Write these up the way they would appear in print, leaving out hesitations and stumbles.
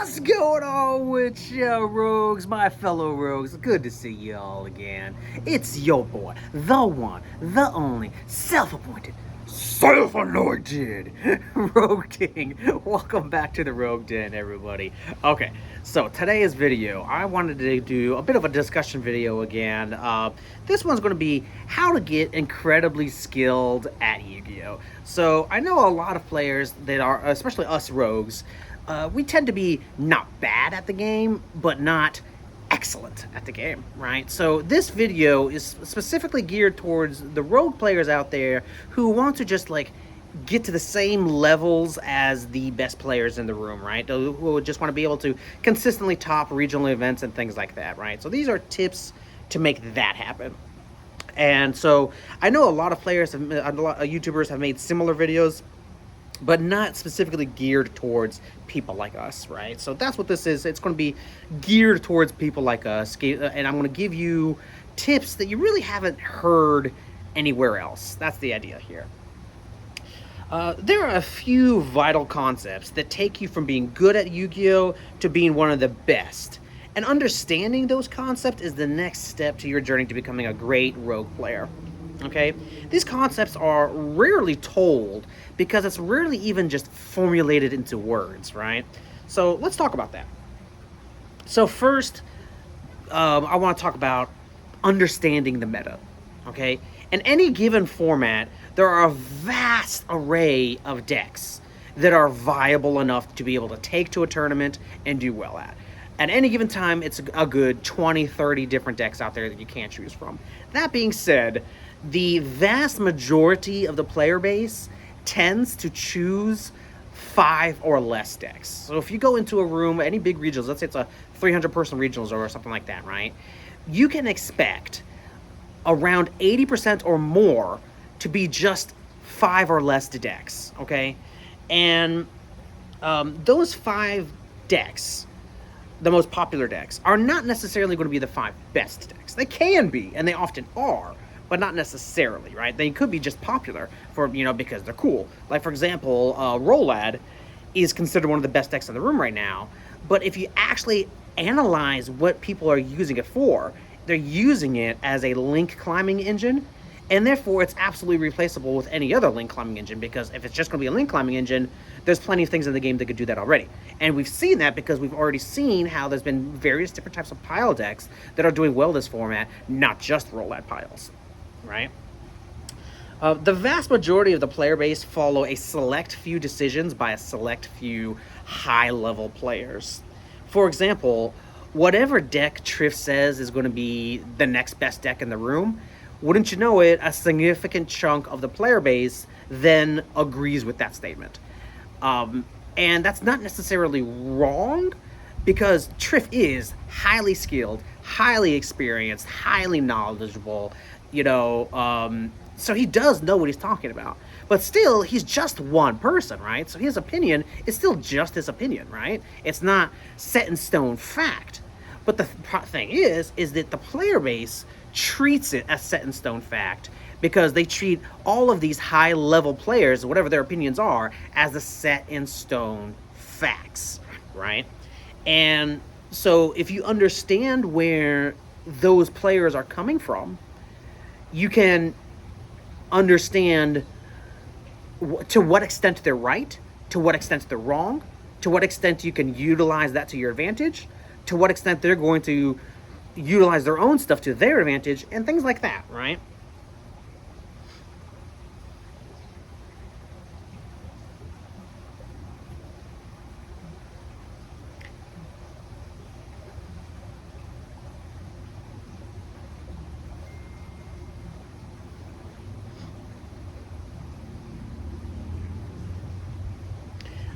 What's going on with ya, rogues, my fellow rogues? Good to see you all again. It's your boy, the one, the only, self-appointed, self-anointed Rogue King. Welcome back to the Rogue Den, everybody. Okay, so today's video, I wanted to do a bit of a discussion video again. This one's going to be how to get incredibly skilled at Yu-Gi-Oh! So I know a lot of players that are, especially us rogues, we tend to be not bad at the game, but not excellent at the game, right? So this video is specifically geared towards the rogue players out there who want to just like get to the same levels as the best players in the room, right? Who just want to be able to consistently top regional events and things like that, right? So these are tips to make that happen. And so I know a lot of players, a lot of YouTubers have made similar videos, but not specifically geared towards people like us, right? So that's what this is. It's going to be geared towards people like us, and I'm going to give you tips that you really haven't heard anywhere else. That's the idea here. There are a few vital concepts that take you from being good at Yu-Gi-Oh! To being one of the best. And understanding those concepts is the next step to your journey to becoming a great rogue player. Okay, these concepts are rarely told because it's rarely even just formulated into words, right? So let's talk about that. So first, I want to talk about understanding the meta. Okay, in any given format, there are a vast array of decks that are viable enough to be able to take to a tournament and do well at. At any given time, it's a good 20, 30 different decks out there that you can't choose from. That being said, the vast majority of the player base tends to choose 5 or less decks. So if you go into a room, any big regionals, let's say it's a 300-person regionals or something like that, right? You can expect around 80% or more to be just 5 or less decks, okay? And those 5 decks, the most popular decks, are not necessarily going to be the 5 best decks. They can be, and they often are, but not necessarily, right? They could be just popular for, because they're cool. Like, for example, Rolad is considered one of the best decks in the room right now, but if you actually analyze what people are using it for, they're using it as a link climbing engine, and therefore it's absolutely replaceable with any other link climbing engine, because if it's just going to be a link climbing engine, there's plenty of things in the game that could do that already. And we've seen that because we've already seen how there's been various different types of pile decks that are doing well this format, not just Rolad piles, right? The vast majority of the player base follow a select few decisions by a select few high-level players. For example, whatever deck Triff says is going to be the next best deck in the room, wouldn't you know it, a significant chunk of the player base then agrees with that statement. And that's not necessarily wrong, because Triff is highly skilled, highly experienced, highly knowledgeable, so he does know what he's talking about. But still, he's just one person, right? So his opinion is still just his opinion, right? It's not set in stone fact. But the thing is that the player base treats it as set in stone fact, because they treat all of these high level players, whatever their opinions are, as the set in stone facts, right? And so if you understand where those players are coming from, you can understand to what extent they're right, to what extent they're wrong, to what extent you can utilize that to your advantage, to what extent they're going to utilize their own stuff to their advantage, and things like that, right?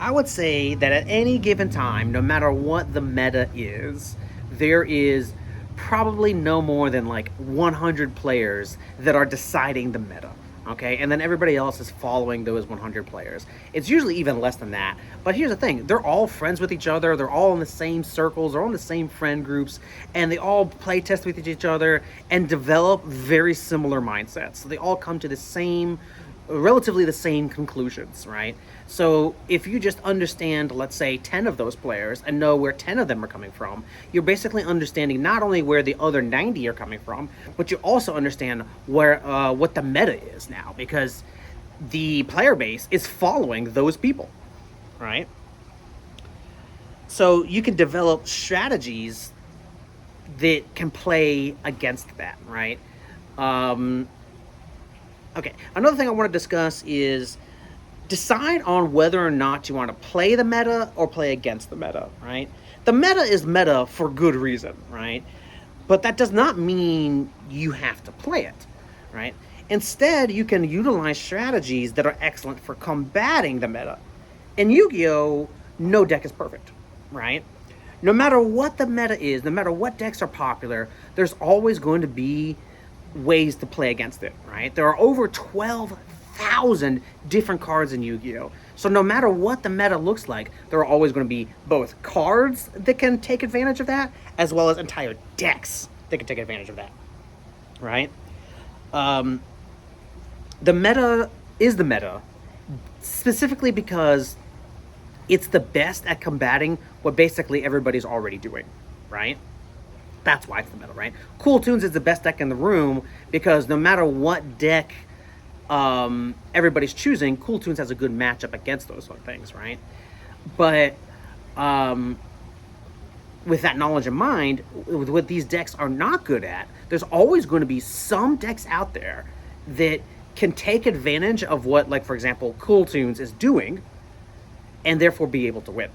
I would say that at any given time, no matter what the meta is, there is probably no more than like 100 players that are deciding the meta, okay? And then everybody else is following those 100 players. It's usually even less than that. But here's the thing, they're all friends with each other, they're all in the same circles, they're all in the same friend groups, and they all play test with each other and develop very similar mindsets. So they all come to the same relatively the same conclusions, right? So if you just understand, let's say, 10 of those players and know where 10 of them are coming from, you're basically understanding not only where the other 90 are coming from, but you also understand where what the meta is now, because the player base is following those people, right? So you can develop strategies that can play against that, right? Um, okay, another thing I want to discuss is decide on whether or not you want to play the meta or play against the meta, right? The meta is meta for good reason, right? But that does not mean you have to play it, right? Instead, you can utilize strategies that are excellent for combating the meta. In Yu-Gi-Oh, no deck is perfect, right? No matter what the meta is, no matter what decks are popular, there's always going to be ways to play against it, right? There are over 12,000 different cards in Yu-Gi-Oh! So no matter what the meta looks like, there are always going to be both cards that can take advantage of that, as well as entire decks that can take advantage of that, right? Um, the meta is the meta, specifically because it's the best at combating what basically everybody's already doing, right? That's why it's the meta, right? Cool Tunes is the best deck in the room because no matter what deck everybody's choosing, Cool Tunes has a good matchup against those sort of things, right? But with that knowledge in mind, with what these decks are not good at, there's always going to be some decks out there that can take advantage of what, like, for example, Cool Tunes is doing, and therefore be able to win,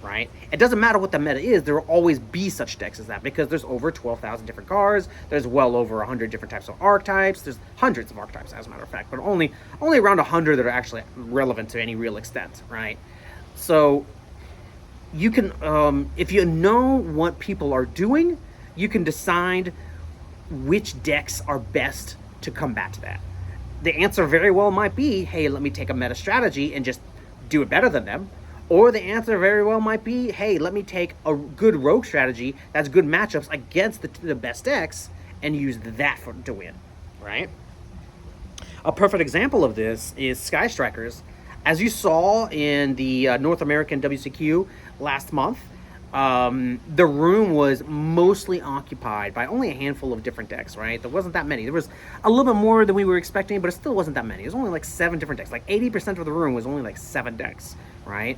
right? It doesn't matter what the meta is, there will always be such decks as that, because there's over 12,000 different cards, there's well over 100 different types of archetypes, there's hundreds of archetypes, as a matter of fact, but only around 100 that are actually relevant to any real extent, right? So you can, if you know what people are doing, you can decide which decks are best to combat that. The answer very well might be, hey, let me take a meta strategy and just do it better than them. Or the answer very well might be, hey, let me take a good rogue strategy that's good matchups against the best decks and use that to win, right? A perfect example of this is Sky Strikers. As you saw in the North American WCQ last month, the room was mostly occupied by only a handful of different decks, right? There wasn't that many. There was a little bit more than we were expecting, but it still wasn't that many. It was only like 7 different decks. Like 80% of the room was only like 7 decks, right?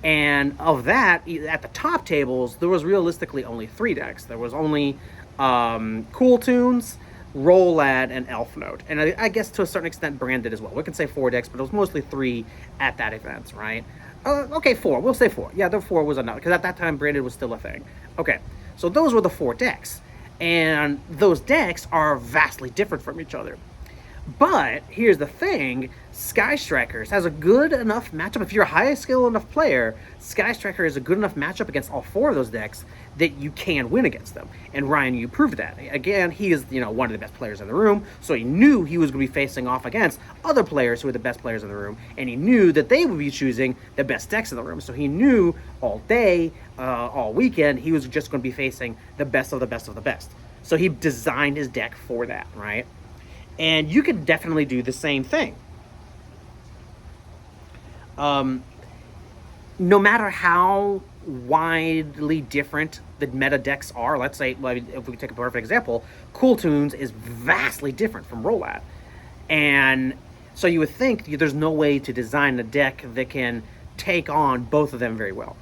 And of that, at the top tables, there was realistically only 3 decks. There was only Cool Tunes, Rollad, and Elf Note. And I guess to a certain extent Branded as well. We can say 4 decks, but it was mostly 3 at that event, right? Okay, 4. We'll say 4. Yeah, the 4 was enough, because at that time Branded was still a thing. Okay, so those were the 4 decks. And those decks are vastly different from each other. But here's the thing, Sky Strikers has a good enough matchup. If you're a high skill enough player, Sky Striker is a good enough matchup against all 4 of those decks that you can win against them. And Ryan, you proved that. Again, he is, one of the best players in the room, so he knew he was going to be facing off against other players who were the best players in the room, and he knew that they would be choosing the best decks in the room. So he knew all day, all weekend, he was just going to be facing the best of the best of the best. So he designed his deck for that, right? And you can definitely do the same thing. No matter how widely different the meta decks are, let's say, if we take a perfect example, Cool Tunes is vastly different from Rollad. And so you would think there's no way to design a deck that can take on both of them very well.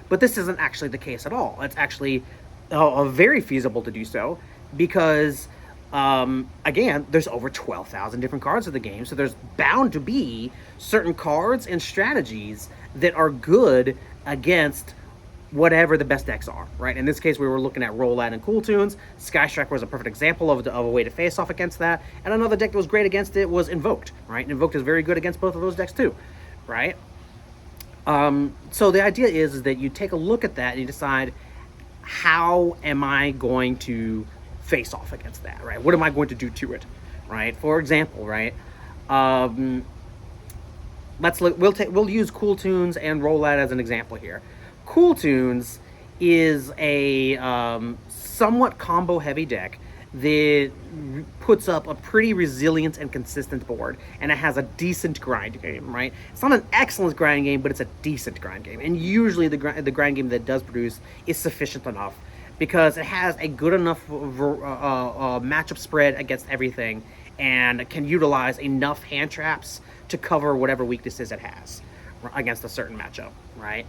But this isn't actually the case at all. It's actually very feasible to do so, because again, there's over 12,000 different cards in the game, so there's bound to be certain cards and strategies that are good against whatever the best decks are, right? In this case, we were looking at Rollad and Cool Tunes. Sky Striker was a perfect example of a way to face off against that, and another deck that was great against it was Invoked, right? And Invoked is very good against both of those decks too, right? So the idea is that you take a look at that and you decide, how am I going to face off against that, right? What am I going to do to it, right? For example, right? Let's look. We'll use Cool Tunes and Rollad as an example here. Cool Tunes is a somewhat combo heavy deck that puts up a pretty resilient and consistent board, and it has a decent grind game, right? It's not an excellent grind game, but it's a decent grind game, and usually the grind game that it does produce is sufficient enough because it has a good enough matchup spread against everything, and can utilize enough hand traps to cover whatever weaknesses it has against a certain matchup, right?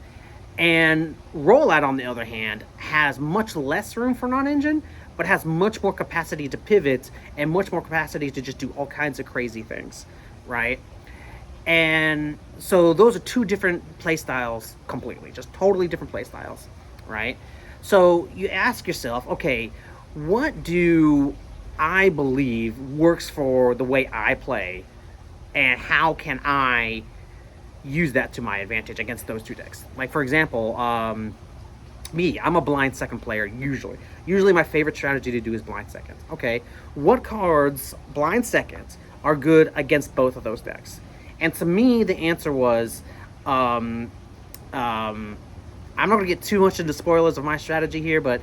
And Rollout, on the other hand, has much less room for non-engine, but has much more capacity to pivot and much more capacity to just do all kinds of crazy things, right? And so those are two different play styles completely, just totally different play styles, right? So you ask yourself, okay, what do I believe works for the way I play, and how can I use that to my advantage against those two decks? Like, for example, I'm a blind second player usually. Usually my favorite strategy to do is blind second. Okay, what cards blind second are good against both of those decks? And to me, the answer was, I'm not going to get too much into spoilers of my strategy here, but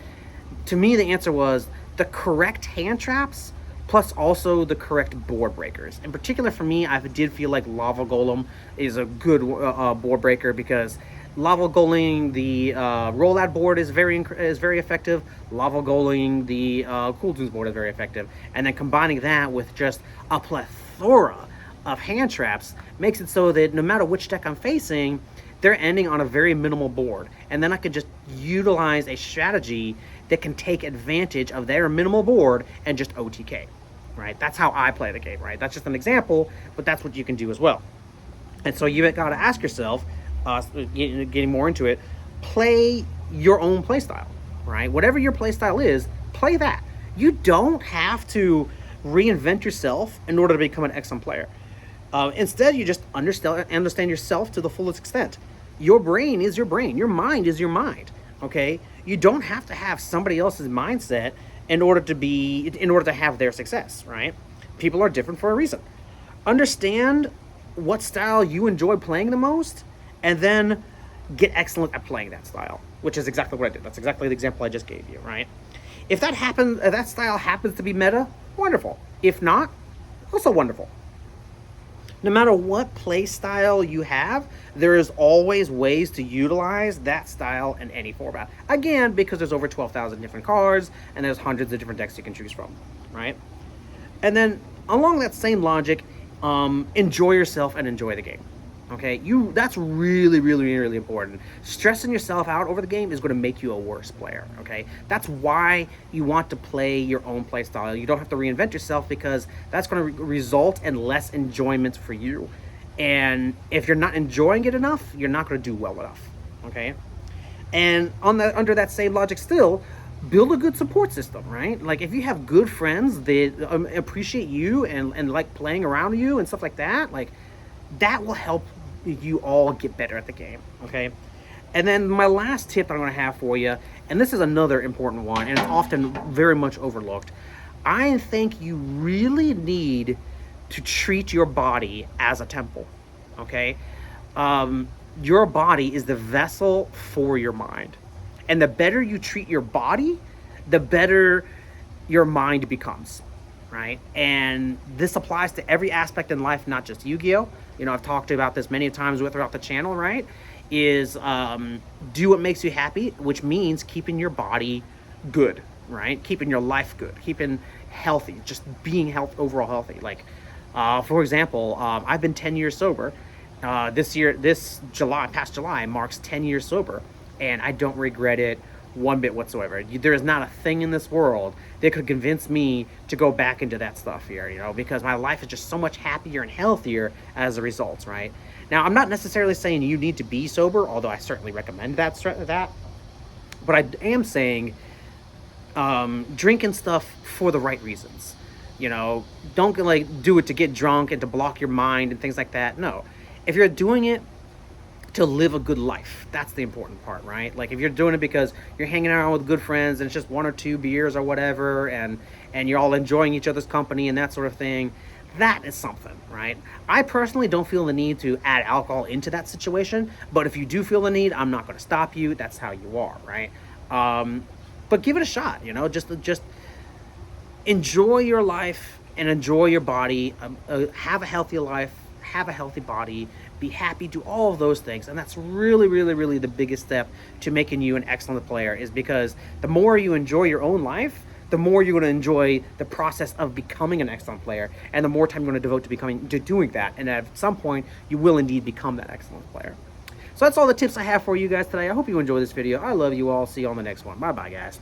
to me, the answer was the correct hand traps plus also the correct board breakers. In particular, for me, I did feel like Lava Golem is a good board breaker because Lava Golem, the rollout board is very effective. Lava Golem, the Cool Tunes board is very effective. And then combining that with just a plethora of hand traps makes it so that no matter which deck I'm facing, they're ending on a very minimal board. And then I could just utilize a strategy that can take advantage of their minimal board and just OTK, right? That's how I play the game, right? That's just an example, but that's what you can do as well. And so you got to ask yourself, getting more into it, play your own play style, right? Whatever your play style is, play that. You don't have to reinvent yourself in order to become an excellent player. Instead, you just understand yourself to the fullest extent. Your brain is your brain. Your mind is your mind. Okay, you don't have to have somebody else's mindset in order to have their success. Right? People are different for a reason. Understand what style you enjoy playing the most, and then get excellent at playing that style, which is exactly what I did. That's exactly the example I just gave you. Right? If that style happens to be meta, wonderful. If not, also wonderful. No matter what play style you have, there is always ways to utilize that style in any format. Again, because there's over 12,000 different cards, and there's hundreds of different decks you can choose from, right? And then, along that same logic, enjoy yourself and enjoy the game. Okay, that's really, really, really important. Stressing yourself out over the game is going to make you a worse player. Okay, that's why you want to play your own play style. You don't have to reinvent yourself, because that's going to result in less enjoyment for you. And if you're not enjoying it enough, you're not going to do well enough. Okay, and under that same logic, still build a good support system, right? Like, if you have good friends that appreciate you and like playing around you and stuff like that, like, that will help you all get better at the game, okay? And then my last tip I'm going to have for you, and this is another important one, and it's often very much overlooked. I think you really need to treat your body as a temple, okay? Your body is the vessel for your mind. And the better you treat your body, the better your mind becomes, right? And this applies to every aspect in life, not just Yu-Gi-Oh! You know, I've talked about this many times throughout the channel, right? Is do what makes you happy, which means keeping your body good, right? Keeping your life good, keeping healthy, just being overall healthy. Like, for example, I've been 10 years sober. This past July marks 10 years sober, and I don't regret it one bit whatsoever. There is not a thing in this world that could convince me to go back into that stuff here, you know, because my life is just so much happier and healthier as a result, right? Now, I'm not necessarily saying you need to be sober, although I certainly recommend that. But I am saying drinking stuff for the right reasons. You know, don't like do it to get drunk and to block your mind and things like that. No, if you're doing it to live a good life, that's the important part, right? Like, if you're doing it because you're hanging around with good friends and it's just 1 or 2 beers or whatever, and you're all enjoying each other's company and that sort of thing, that is something, right? I personally don't feel the need to add alcohol into that situation, but if you do feel the need, I'm not going to stop you. That's how you are, right? But give it a shot, you know, just enjoy your life and enjoy your body. Have a healthy life, have a healthy body, be happy, do all of those things. And that's really, really, really the biggest step to making you an excellent player, is because the more you enjoy your own life, the more you're going to enjoy the process of becoming an excellent player, and the more time you're going to devote to doing that. And at some point, you will indeed become that excellent player. So that's all the tips I have for you guys today. I hope you enjoy this video. I love you all. See you on the next one. Bye-bye, guys.